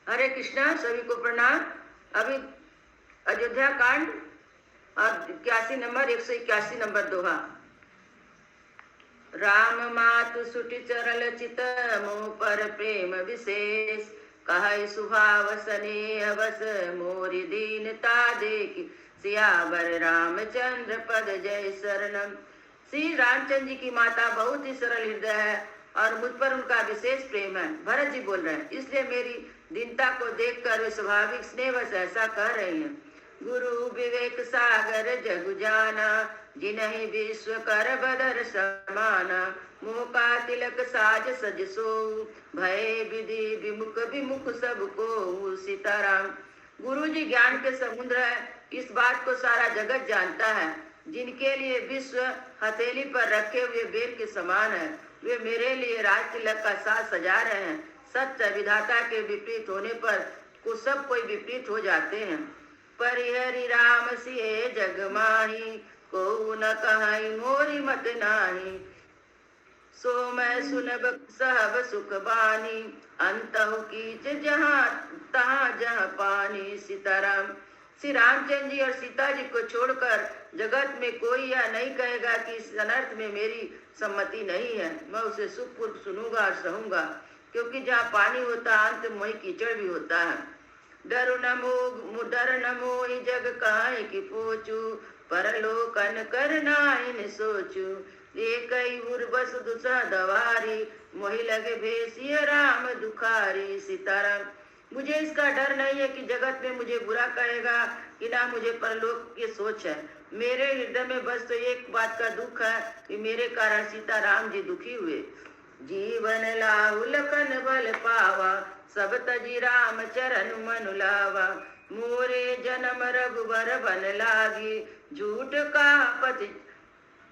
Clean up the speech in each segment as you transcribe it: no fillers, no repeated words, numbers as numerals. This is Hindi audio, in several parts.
हरे कृष्णा, सभी को प्रणाम। अभी अयोध्या कांड और 181 नंबर दोहा। राम मातु सुटि चरल चित मोह पर प्रेम विशेष, कहै सुभाव स्नेह बस मोरि दीनता देखि, सियावर रामचंद्र पद जय शरणम। श्री रामचंद्र जी की माता बहुत ही सरल हृदय है और मुझ पर उनका विशेष प्रेम है। भरत जी बोल रहे हैं, इसलिए मेरी दीनता को देखकर वे स्वाभाविक स्नेह बस ऐसा कह रही हैं। गुरु विवेक सागर जगु जाना, जिन्हि विश्व कर बदर समाना, मोह का तिलक साज सज सो, भय विधि विमुख विमुख सबको सीताराम। गुरु जी ज्ञान के समुद्र है, इस बात को सारा जगत जानता है। जिनके लिए विश्व हथेली पर रखे हुए बेर के समान है, वे मेरे लिए राज तिलक का साज सजा रहे हैं। सत्य विधाता के विपरीत होने पर को सब कोई विपरीत हो जाते हैं। परिहरि राम सिए जग माही, को न कहाई मोरी मत नाही, सो मैं सुनब सहब सुख बानी, अंतहु कीच जहाँ तहाँ जहाँ पानी सीताराम। श्री रामचंद्र जी और सीता जी को छोड़कर जगत में कोई यह नहीं कहेगा कि इस अनर्थ में मेरी सम्मति नहीं है। मैं उसे सुखपूर्वक सुनूंगा और सहूंगा, क्योंकि जहाँ पानी होता है अंत मोहि कीचड़ भी होता है। डर न मोहि जग काहे की पोचू, परलोकन कर नाइन सोचू, एक बस दुसह दवारी, मोहि लगे भेसिय राम दुखारी सीताराम। मुझे इसका डर नहीं है कि जगत में मुझे बुरा कहेगा, कि ना मुझे परलोक की सोच है। मेरे हृदय में बस तो एक बात का दुख है कि मेरे कारण सीता राम जी दुखी हुए। जीवन लाहु लखन बल पावा, सब तजी राम चरण मनु लावा, मोरे जन्म रघुबर बन लागी, झूठ का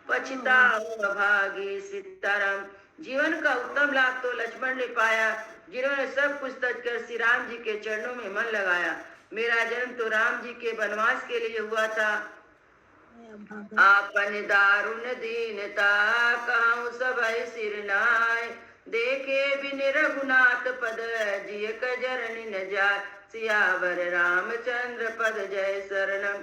पछताओ भागी सीताराम। जीवन का उत्तम लाभ तो लक्ष्मण ने पाया, जिन्होंने सब कुछ तज कर श्री राम जी के चरणों में मन लगाया। मेरा जन्म तो राम जी के वनवास के लिए हुआ था। आपन दारुण दीनता, कहूँ सबय सिर नाय, देखे बिन रघुनाथ पद, जिय कजरनि न जाय, सियावर रामचंद्र पद जय शरणम।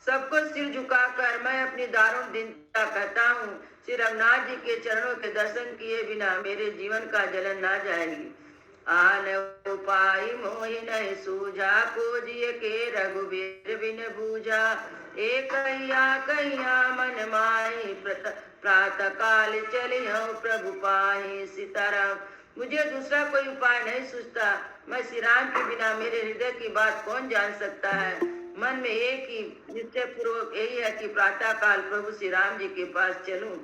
सबको सिर झुकाकर मैं अपनी दारुण दीनता कहता हूँ, श्री रघुनाथ जी के चरणों के दर्शन किए बिना मेरे जीवन का जलन ना जाएगी। आन उपाय मोहि नहीं सूझा, को जिय के रघुबीर बिन बूझा, एक कहिया मन माही, प्रातः काल चलियो प्रभु पाही सीताराम। मुझे दूसरा कोई उपाय नहीं सूझता। मैं श्री राम के बिना मेरे हृदय की बात कौन जान सकता है। मन में एक ही निश्चय पूर्वक यही है कि प्रातः काल प्रभु श्री राम जी के पास चलूं।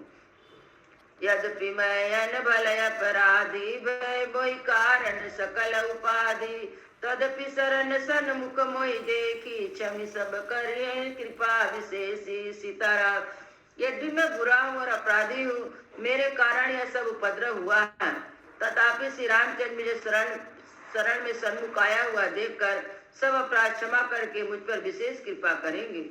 यद्यपि मैं अन भल अपराधी, भय बोई कारण सकल उपाधि, तदपि शरण सन्मुख मोहि देखी, क्षमि सब करिए कृपा विशेषी सीताराम। यदि मैं बुरा हूँ और अपराधी हूँ, मेरे कारण यह सब उपद्रव हुआ है, तथापि श्री रामचंद्र मुझे शरण में सन्मुख आया हुआ देखकर सब अपराध क्षमा करके मुझ पर विशेष कृपा करेंगे।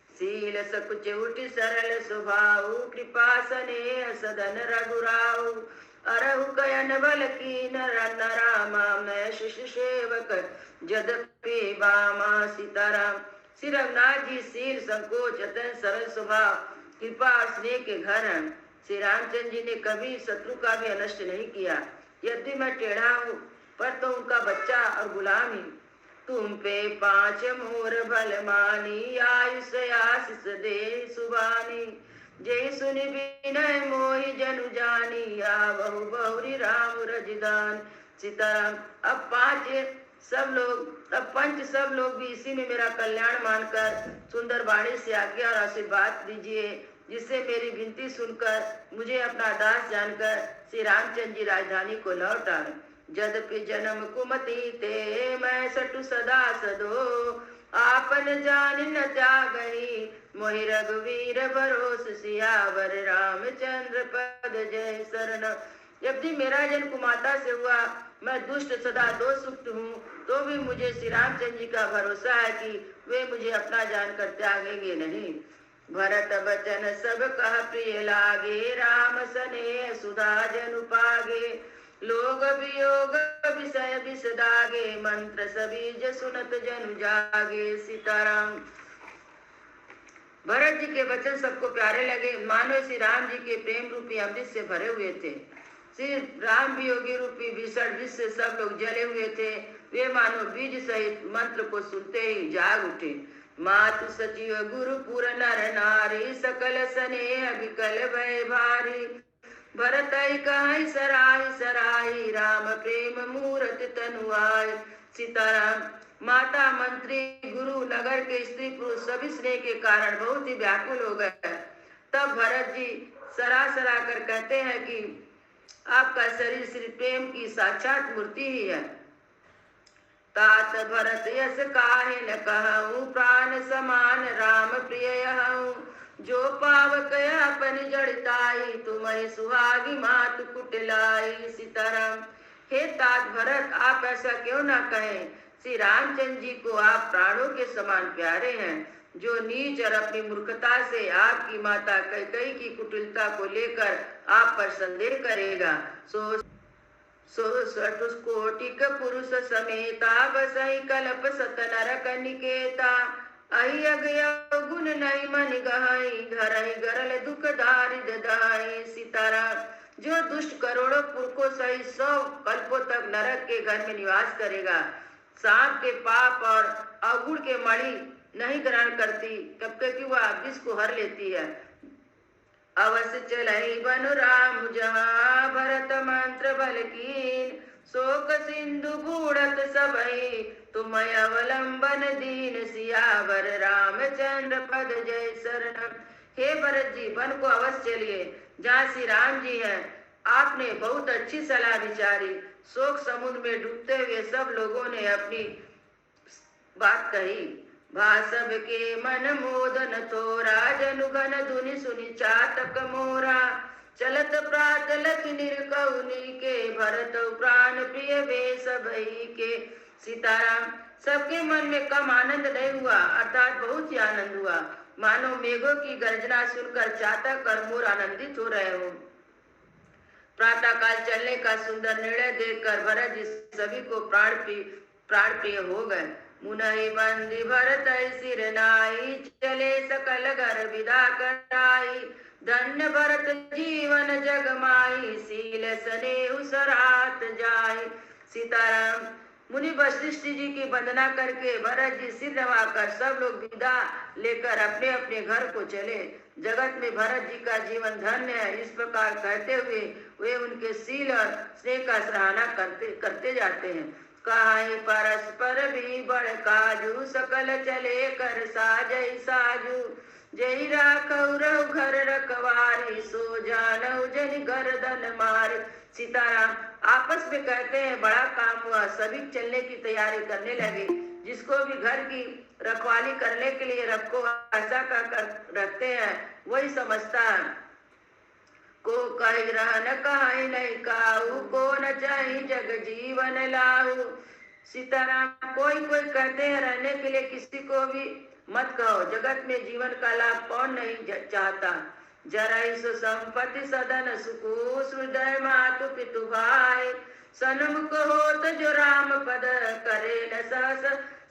शील सकुच उठि सरल स्वभाव, कृपा स्नेह सदन रघुराव, अरहु कयन बल कीन रामा, मैं शिष्य सेवक जदपि बामा सीताराम। श्री रघुनाथ जी शील संकोच अत्यंत सरल स्वभाव कृपा और स्नेह के घर हैं। श्री रामचंद्र जी ने कभी शत्रु का भी अनष्ट नहीं किया। यदि मैं टेढ़ा हूँ पर तो उनका बच्चा और गुलाम ही। तुम पे 5 मोर भल मानी, आयुष आशीष दे सुबानी, जय सुनि विनय मोहि जनु जानी, या बहु बहुरी राम रजदान सीताराम। अब पंच सब लोग भी इसी में मेरा कल्याण मानकर सुंदर वाणी से आज्ञा और आशीर्वाद दीजिए, जिससे मेरी विनती सुनकर मुझे अपना दास जानकर श्री रामचंद्र जी राजधानी को लौट आए। जदपि जन्म कुमति ते, मैं सटु सदा सदो, आपन जान न त्यागही, मोहि रघुवीर भरोस, सियावर रामचंद्र पद जय शरण। यदि मेरा जन्म कुमाता से हुआ, मैं दुष्ट सदा दोषयुक्त हूँ, तो भी मुझे श्री रामचंद्र जी का भरोसा है कि वे मुझे अपना जानकर त्यागेंगे नहीं। भरत बचन सब कह प्रिय लागे, राम स्नेह सुधा जनु पागे, लोग वियोग विषय विष दागे, मंत्र सबीज सुनत जनु जागे। सीताराम। भरत जी के वचन सबको प्यारे लगे, मानो श्री राम जी के प्रेम रूपी अमृत से भरे हुए थे। श्री राम वियोगी रूपी भीषण विष से सब लोग जले हुए थे। वे मानो बीज सहित मंत्र को सुनते ही जाग उठे। मातु सचिव गुरु पुर नर नारी, सकल स्नेह विकल भय भारी। भरत कहि सराहि सराहि, राम प्रेम मूरत तनु आय। सीताराम। माता मंत्री गुरु नगर के स्त्री पुरुष सभी स्नेह के कारण बहुत ही व्याकुल हो गए। तब भरत जी सरा सरा कर कहते हैं कि आपका शरीर श्री प्रेम की साक्षात मूर्ति ही है। तात भरत यस काहे न कहूँ, प्राण समान राम प्रिय हूँ। जो पावक अपन जड़ताई, तुम्हें सुहागी मात कुटलाई। सीताराम। हे तात भरत, आप ऐसा क्यों ना कहें। श्री रामचंद्र जी को आप प्राणों के समान प्यारे हैं। जो नीच और अपनी मूर्खता से आपकी माता कैकेयी की कुटिलता को लेकर आप पर संदेह करेगा, सो कोटिक पुरुष समेता, बसहि कल्प सत नरक निकेता। अहि अगय गुण नहीं मन गहाई, घरहि गरल दुख दारिद दहाई। सीताराम। जो दुष्ट करोड़ों पुरखों सहित 100 कल्पों तक नरक के घर में निवास करेगा, सांप के पाप और अवगुण के मणि नहीं ग्रहण करती, तब क्योंकि वह विष को हर लेती है। अवश्य चलहि बनु राम जहाँ, भरत मंत्र बल कीन। शोक सिंधु बूढ़त सबहि, तुम अवलंबन दीन। सियावर रामचंद्र पद जय शरणम। हे भरत जी, वन को अवश्य चलिए जहाँ श्री राम जी हैं। आपने बहुत अच्छी सलाह विचारी। शोक समुद्र में डूबते हुए सब लोगों ने अपनी बात कही। भासब के मन मोदन थोरा, जनु घन धुनि सुनि चातक मोरा। चलत प्रात लख निरकौनी के, भरत प्राण प्रिय वे सबही के। सीताराम। सबके मन में कम आनंद नहीं हुआ, अर्थात बहुत ही आनंद हुआ, मानो मेघों की गर्जना सुनकर चातक और मोर आनंदित हो रहे हो। प्रातः काल चलने का सुंदर निर्णय देखकर भरत जी सभी को प्राण प्रिय हो गए। मुनहि बंदी भरत सिर नाई, चले सकल घर विदा कराई। धन्य भरत जीवन जग माई, शील स्नेह सरात जाई। सीताराम। मुनि वशिष्ठ जी की वंदना करके भरत जी सिर नवाकर सब लोग विदा लेकर अपने अपने घर को चले। जगत में भरत जी का जीवन धन्य है, इस प्रकार कहते हुए वे उनके शील और स्नेह का सराहना करते जाते हैं। कहाई परस्पर भी बड़ काजू, सकल चले कर साजई साजू। जय राखौ रहु घर रखवारी, सो जानौ जनि गर्दन मारी। सीताराम। आपस में कहते हैं बड़ा काम हुआ, सभी चलने की तैयारी करने लगे। जिसको भी घर की रखवाली करने के लिए रखो ऐसा कर रखते हैं, वही समझता है। को कही रहन कहाई नहीं काऊ, को न चाही जग जीवन लाऊ। सीताराम। कोई कोई कहते हैं रहने के लिए किसी को भी मत कहो, जगत में जीवन का लाभ कौन नहीं चाहता। जराई सो संपत्ति सदन सुकूस, हृदय मातु पितु भाई। सन्मुख होत जो राम पद, करे न सहस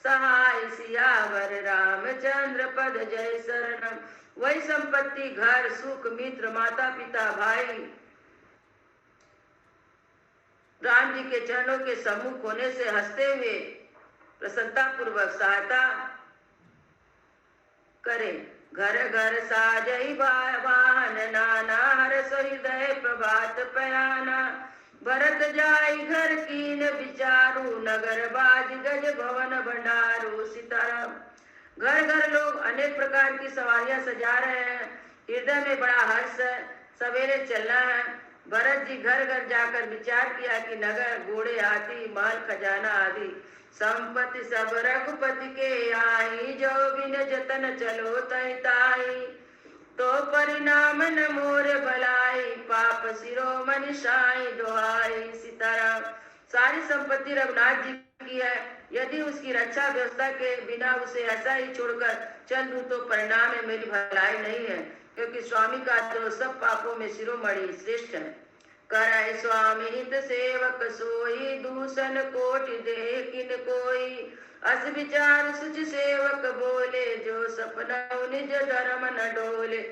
सहाय। सियावर रामचंद्र पद जय शरणम। वही संपत्ति, घर, सुख, मित्र, माता पिता, भाई राम जी के चरणों के सम्मुख होने से हंसते हुए प्रसन्नता पूर्वक सहायता करे। घर घर साजई वाहन नाना, हर्ष हृदय प्रभात पयाना। भरत जाई घर कीन विचारू, नगर बाज गज भवन भंडारू। सीताराम। घर घर लोग अनेक प्रकार की सवारियां सजा रहे हैं, हृदय में बड़ा हर्ष है, सवेरे चलना है। भरत जी घर घर जाकर विचार किया कि नगर, घोड़े, हाथी, माल, खजाना आदि संपत्ति सब रघुपति के आई। जो बिन जतन चलो तहि ताई, तो परिणाम न मोर भलाई। पाप शिरोमणि साई दोहाई। सीताराम। सारी संपत्ति रघुनाथ जी की है, यदि उसकी रक्षा व्यवस्था के बिना उसे ऐसा ही छोड़कर चल दूं तो परिणाम मेरी भलाई नहीं है, क्योंकि स्वामी का तो सब पापों में शिरोमणि श्रेष्ठ है। करय स्वामी हित सेवक सोई, दूषण कोटि दे किन कोई। अस विचार सुच सेवक बोले, जो सपना निज धर्म न डोले।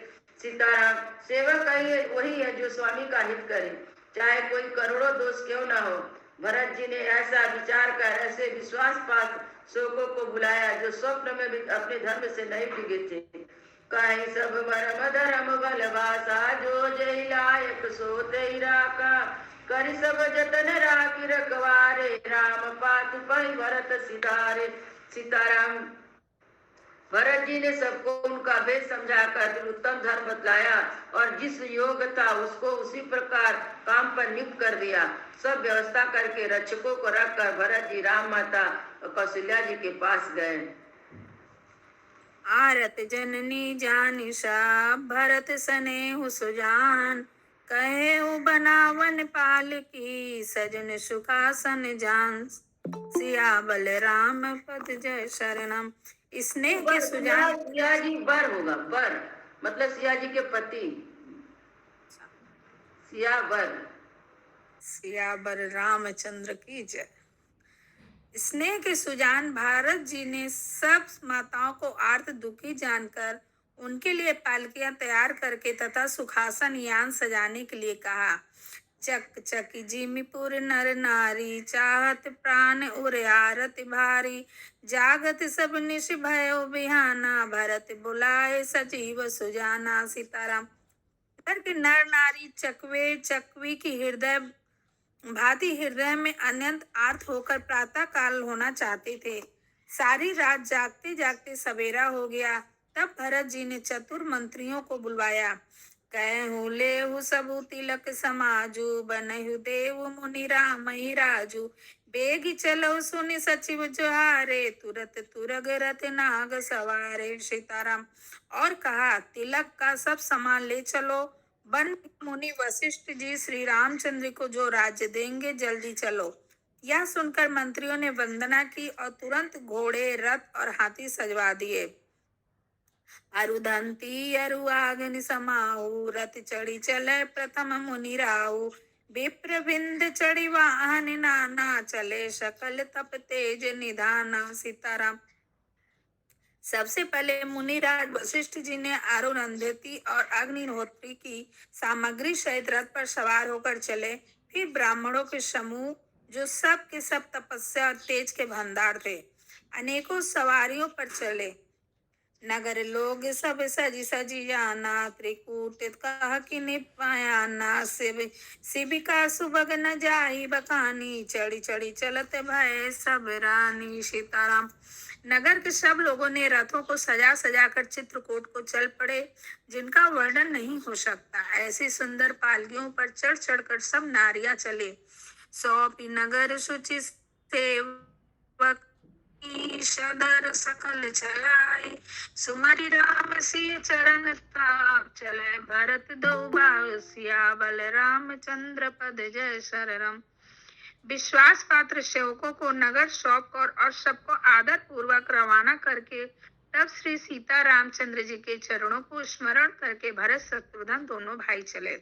सीताराम, सेवक वही है जो स्वामी का हित करे, चाहे कोई करोड़ों दोष क्यों ना हो। भरत जी ने ऐसा विचार कर, ऐसे विश्वास पात शोकों को बुलाया जो स्वप्न में भी अपने धर्म से नहीं डिगे थे। कहीं सब मरम धर्म बलवासा, जो जय लायक सो तई राका। करि सब जतन राखी रखवारे, राम पातु पहि भरत सिधारे। सीताराम, भरत जी ने सबको उनका भेद समझाकर उत्तम धर्म बतलाया और जिस योग था उसको उसी प्रकार काम पर नियुक्त कर दिया। सब व्यवस्था करके रक्षकों को रखकर भरत जी राम माता और कौशल्या जी के पास गए। आरत जननी जानिशा, भरत स्नेहु सुजान। कहे बनावन पाल की, सजन सुखासन जान। सियाबल राम पद जय शरणम। स्नेह के सुजान। सिया जी बर होगा, बर मतलब सिया जी के पति, सियाबर। सियाबर रामचंद्र की जय। स्नेह के सुजान भारत जी ने सब माताओं को आर्त दुखी जानकर उनके लिए पालकियां तैयार करके तथा सुखासन यान सजाने के लिए कहा। चक चकी जिमीपुर नर नारी, चाहत प्राण उर आरत भारी। जागत सब निश भयो बिहाना, भरत बुलाए सजीव सुजाना। सीताराम, के नर नारी चकवे चकवी की हृदय भांति हृदय में अनंत आर्त होकर प्रातः काल होना चाहते थे। सारी रात जागते जागते सवेरा हो गया। तब भरत जी ने चतुर मंत्रियों को बुलवाया। कहूँ लेहु सबु तिलक समाजू, बनहु देव मुनि राम ही राजू। बेग चलो सुनि सचिव जोहारे, तुरत तुरग रथ नाग सवारे। सीताराम, और कहा तिलक का सब सामान ले चलो। वन मुनि वशिष्ठ जी श्री रामचंद्र को जो राज्य देंगे, जल्दी चलो। यह सुनकर मंत्रियों ने वंदना की और तुरंत घोड़े रथ और हाथी सजवा दिए। अरुधंती अरुआगन समाऊ, रथ चढ़ी चले प्रथम मुनि राऊ। विप्र बिंद चढ़ी वाहन नाना, चले सकल तप तेज निधाना। सीताराम, सबसे पहले मुनिराज वशिष्ठ जी ने अरुंधति और अग्निहोत्री की सामग्री सहित रथ पर सवार होकर चले। फिर ब्राह्मणों के समूह जो सब के सब तपस्या और तेज के भंडार थे, अनेकों सवारियों पर चले। नगर लोग सब सजी सजी जाना, त्रिकूट कह कि निपायाना। शिविका सुबग न जाई बकानी, चढ़ी चढ़ी चलत भय सब रानी। सीताराम, नगर के सब लोगों ने रथों को सजा सजा कर चित्रकूट को चल पड़े, जिनका वर्णन नहीं हो सकता। ऐसी सुंदर पालकियों पर चढ़ चढ़कर सब नारियां चले। सौंपी नगर शुचि सेवक, सदर सकल चलाई। सुमरि राम सिय चरण ताप, चले भरत दो बाहु सियाबल रामचंद्र पद जय शरणम। विश्वास पात्र सेवकों को नगर सौंप और सबको आदर पूर्वक रवाना करके तब श्री सीता रामचंद्र जी के चरणों को स्मरण करके भरत शत्रुघ्न दोनों भाई चले।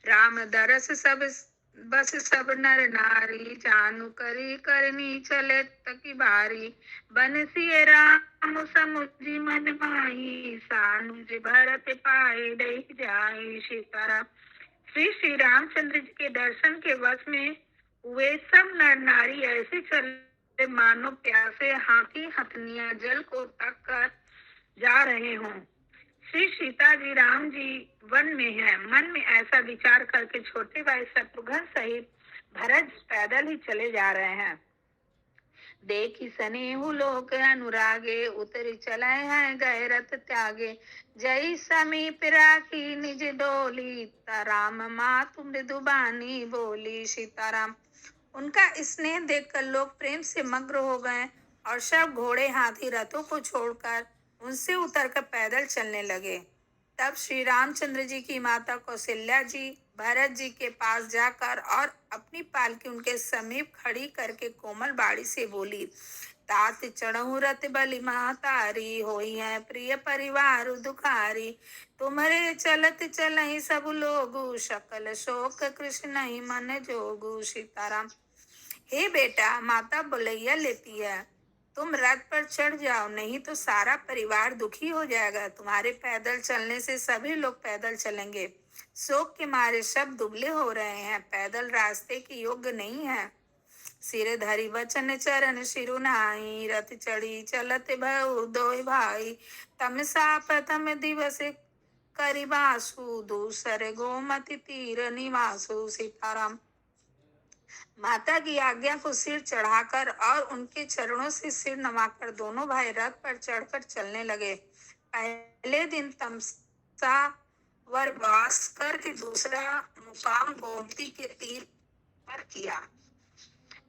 राम दरस सब बस सब नर नारी, जानू करी करनी चले तकी बारी। बनसिए राम समुझी मन माही, सानुज भरत पाए दई जाई। सीताराम, श्री रामचंद्र जी के दर्शन के वश में वे सब नर नारी ऐसे चले मानो प्यासे हाथी हथनिया जल को तक कर जा रहे हों। श्री सीता जी राम जी वन में है। मन में ऐसा विचार करके छोटे भाई शत्रुघ्न सहित भरत पैदल ही चले जा रहे हैं। देखी सनेहु लोक अनुरागे, उतरी चले हैं गए रथ त्यागे। जय समीप राखी निज डोली, राम मातु मृदुबानी बोली। सीताराम, उनका स्नेह देखकर लोग प्रेम से मग्न हो गए और सब घोड़े हाथी रथों को छोड़कर उनसे उतरकर पैदल चलने लगे। तब श्री रामचंद्र जी की माता कौशल्या जी भरत जी के पास जाकर और अपनी पालकी उनके समीप खड़ी करके कोमल बाड़ी से बोली, तात चढ़ऊ रत बलि महतारी, होई है प्रिय परिवार दुखारी। तुम्हारे चलत चलहि सब लोगु, सकल शोक कृष्ण ही मन जोगु। सीताराम। हे बेटा, माता बुलैया लेती है, तुम रथ पर चढ़ जाओ, नहीं तो सारा परिवार दुखी हो जाएगा। तुम्हारे पैदल चलने से सभी लोग पैदल चलेंगे। शोक के मारे सब दुबले हो रहे हैं, पैदल रास्ते के योग्य नहीं है। सिर धरि वचन चरण सिरु नाई, रथ चढ़ी चलत भउ दोय भाई। तमसा प्रथम दिवस करिबासु, दूसर गोमति तीर निवासु। सीताराम। माता की आज्ञा को सिर चढ़ाकर और उनके चरणों से सिर नवाकर दोनों भाई रथ पर चढ़कर चलने लगे। पहले दिन तमसा वरवास करके दूसरा मुकाम गोमती के तीर पर किया।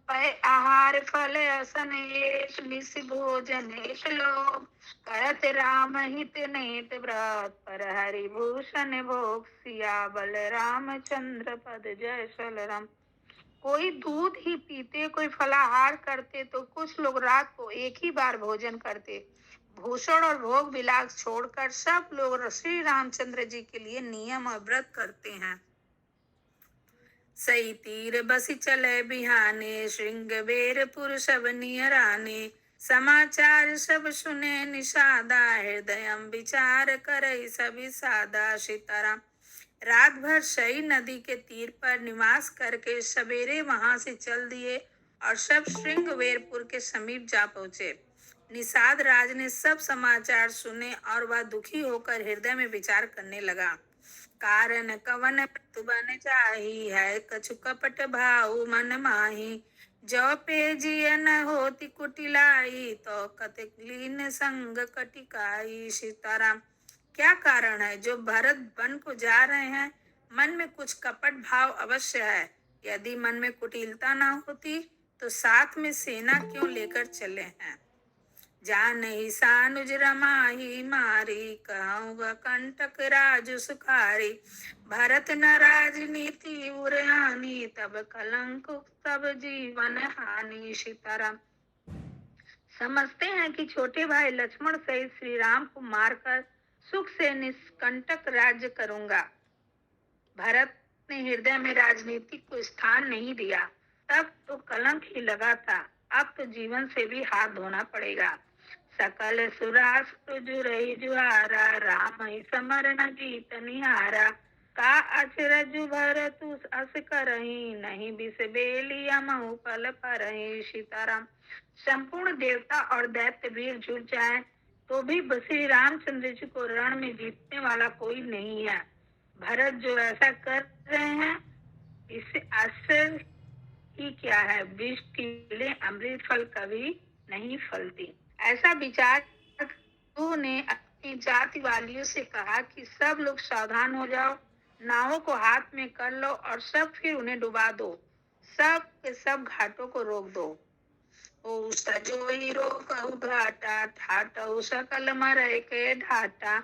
पै आहार फल असन एक, मिस भोजन एक लोग, करत राम हित नेत व्रत, पर हरि भूषण भोग, सियाबल रामचंद्र पद जय सलराम। कोई दूध ही पीते, कोई फलाहार करते, तो कुछ लोग रात को एक ही बार भोजन करते। भूषण और भोग विलास छोड़कर सब लोग श्री रामचंद्र जी के लिए नियम और व्रत करते हैं। सई तीर बसी चले बिहाने, श्रृंगवेरपुर सब नियराने। समाचार सब सुने निषादा, हृदय विचार करे सभी सादा। सीताराम। रात भर सई नदी के तीर पर निवास करके सवेरे वहां से चल दिए और सब श्रृंगवेरपुर के समीप जा पहुंचे। निषाद राज ने सब समाचार सुने और वह दुखी होकर हृदय में विचार करने लगा। कारण कवन मृत्यु बन जाही, है कछु कपट भाव मन माही। जो पे जिय न होती कुटिलाई, तो कतिक लीन संग कटिकाई। सीताराम। क्या कारण है जो भरत वन को जा रहे हैं? मन में कुछ कपट भाव अवश्य है। यदि मन में कुटिलता न होती तो साथ में सेना क्यों लेकर चले हैं? जानहि सानुज रमाहि मारी, कहूँ कंटक राजु सुखारी। भरत न राजनीति उरयानी, तब कलंक तब जीवन हानि। सीताराम। समझते हैं कि छोटे भाई लक्ष्मण सहित श्री राम को मारकर सुख से निष्कंटक राज्य करूंगा। भरत ने हृदय में राजनीति को स्थान नहीं दिया, तब तो कलंक ही लगा था, अब तो जीवन से भी हाथ धोना पड़ेगा। सकल सुरासुर जुरई जुहारा, राम ही समर न जीत निहारा। का अचरजु भरतु अस करही, नहीं बिस बेलिया महु पल परही। सीताराम। संपूर्ण देवता और दैत्य वीर जुट जाए तो भी श्री रामचंद्र जी को रण में जीतने वाला कोई नहीं है। भरत जो ऐसा कर रहे हैं, इससे आश्चर्य ही क्या है। विष कीड़े अमृत फल कभी नहीं फलती। ऐसा विचार ने अपनी जाति वालियों से कहा कि सब लोग सावधान हो जाओ, नावों को हाथ में कर लो और सब फिर उन्हें डुबा दो। सब के सब घाटों को रोक दो। ओ सजोई रोकऊ घाटा, ठाटऊ सकल मरय के ढाटा।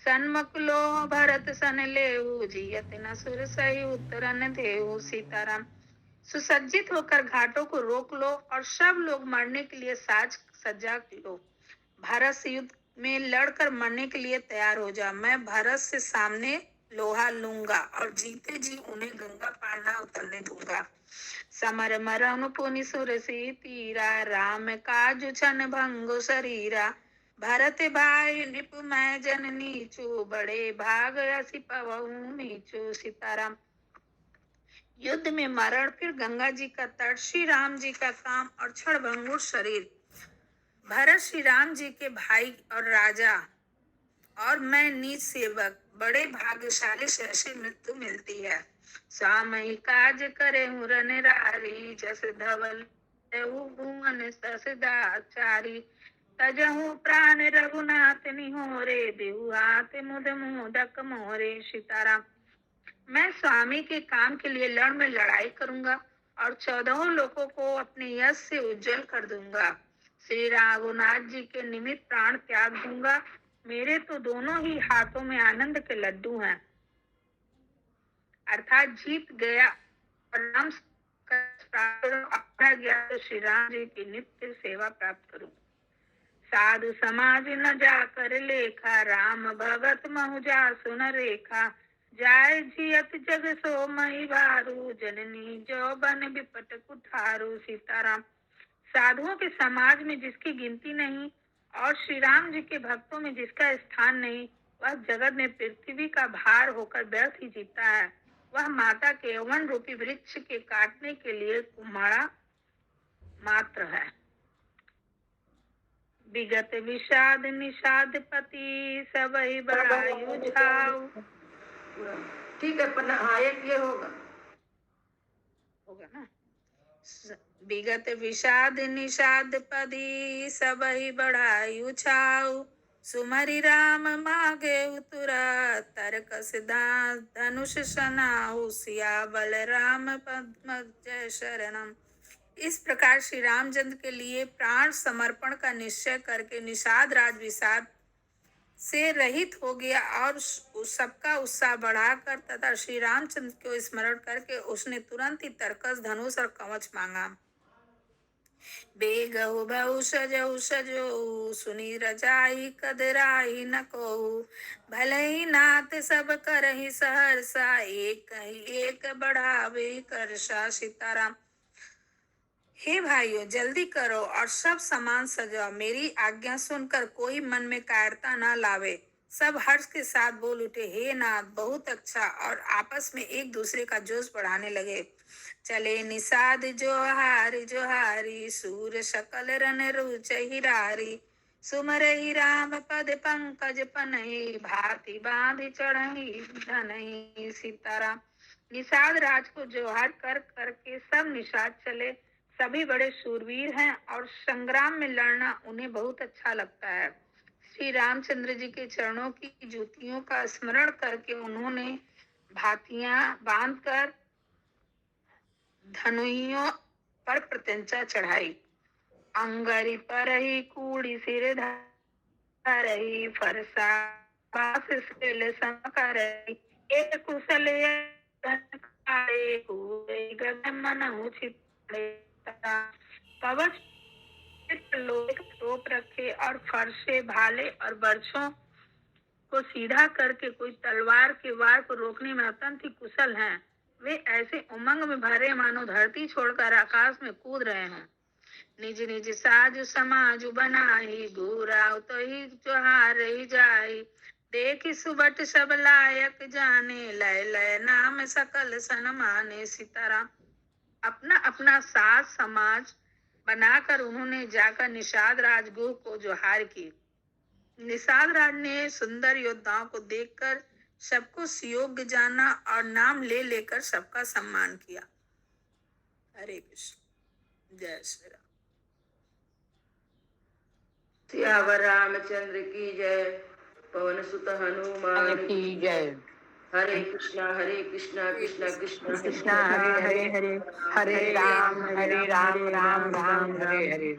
सन्मुख लो भरत सन लेऊ, जियत न सुर सही उत्तरन देऊ। सीताराम। सुसज्जित होकर घाटों को रोक लो और सब लोग मरने के लिए साज सज्जा लो। भारत से युद्ध में लड़कर मरने के लिए तैयार हो जा। मैं भारत से सामने लोहा लूंगा और जीते जी उन्हें गंगा पार न उतरने दूंगा। समर मरण पुनि सुर सी तीरा, राम काजु छन भंगो शरीरा। भरत भाई निपु मैं जन नीचू, बड़े भाग असी पवहु नीचू। सीताराम। युद्ध में मरण, फिर गंगा जी का तट, श्री राम जी का काम और क्षणभंगुर शरीर। भरत श्री राम जी के भाई और राजा, और मैं नीच सेवक, बड़े भाग्यशाली से ऐसी मृत्यु मिलती है। सामयी काज करे हुरन रारी, जस धवल भुवन सस दाचारी। तजहु प्राण रघुनाथ निहोरे, देहु हाथ मुद मोदक मोरे। सीताराम। मैं स्वामी के काम के लिए रण में लड़ाई करूंगा और 14 लोगों को अपने यश से उज्जवल कर दूंगा। श्री रघुनाथ जी के निमित्त प्राण त्याग दूंगा। मेरे तो दोनों ही हाथों में आनंद के लड्डू हैं, अर्थात जीत गया और राम प्राप्त करूं, अपना गया तो श्री राम जी की नित्य सेवा प्राप्त करूं। साधु समाज न जाकर लेखा, राम भगत महु जा सुन रेखा। जाय जियत जग सो मही भारू, जननी जो बन विपट कुठारू। सीताराम। साधुओं के समाज में जिसकी गिनती नहीं और श्री राम जी के भक्तों में जिसका स्थान नहीं, वह जगत में पृथ्वी का भार होकर व्यर्थ ही जीता है। वह माता के यौवन रूपी वृक्ष के काटने के लिए कुम्हाड़ा मात्र है। विगत विषाद निषाद पति, सबहि बड़ायु छाऊ। ठीक है, पर हाँ एक ये होगा ना। विगत विषाद निषाद पदी, सबहि बड़ायु छाऊ। सुमरि राम मागे उतुरा, तरकस धनुष सनाहु। सियावर राम पद्म जय शरणम। इस प्रकार श्री रामचंद्र के लिए प्राण समर्पण का निश्चय करके निषाद राज विषाद से रहित हो गया और सबका उत्साह बढ़ाकर तथा श्री रामचंद्र को स्मरण करके उसने तुरंत ही तरकस धनुष और कवच मांगा। बेगहु बहु सजहु सजो, सुनी रजाई कदराई न को। भले ही नाथ सब करहि सहरसा, एक ही एक बढ़ावे करसा। सीताराम। हे भाइयों, जल्दी करो और सब सामान सजाओ। मेरी आज्ञा सुनकर कोई मन में कायरता न लावे। सब हर्ष के साथ बोल उठे, हे नाथ, बहुत अच्छा, और आपस में एक दूसरे का जोश बढ़ाने लगे। चले निषाद जोहारी जोहारी, सूर सकल रन रुच हिरारी। सुमरहि राम पद पंकज पनहि, भांति बांधि चढ़हि धनहि। सीताराम। निषाद राज को जोहार कर करके सब निषाद चले। सभी बड़े शूरवीर हैं और संग्राम में लड़ना उन्हें बहुत अच्छा लगता है। श्री रामचंद्र जी के चरणों की जूतियों का स्मरण करके उन्होंने भातियां बांधकर धनुइयों पर प्रत्यंचा चढ़ाई। अंगरी पर ही कूड़ी सिर धरही, फरसा बास सिल समकरही। एक कुशल गगन मनहु छिपे। कवच टोप रखे और फरसे भाले और बर्छों को सीधा करके कोई तलवार के वार को रोकने में अत्यंत ही कुशल हैं। वे ऐसे उमंग में भरे मानो धरती छोड़कर आकाश में कूद रहे हैं। निज निज साजु समाजु बनाई, घूराव तो ही जोहार ही जाई। देखी सुबट सब लायक जाने, लय लय नाम सकल सन माने। सीताराम। अपना अपना साज समाज बनाकर उन्होंने जाकर निषाद राजगुह को जोहार की। निषाद राज ने सुंदर योद्धाओं को देखकर सबको सुयोग्य जाना और नाम ले लेकर सबका सम्मान किया। हरे कृष्ण। जय श्री राम। सियावर रामचंद्र की जय। पवन सुत हनुमान की जय। हरे कृष्णा कृष्णा कृष्णा कृष्णा हरे हरे, हरे राम राम राम हरे हरे।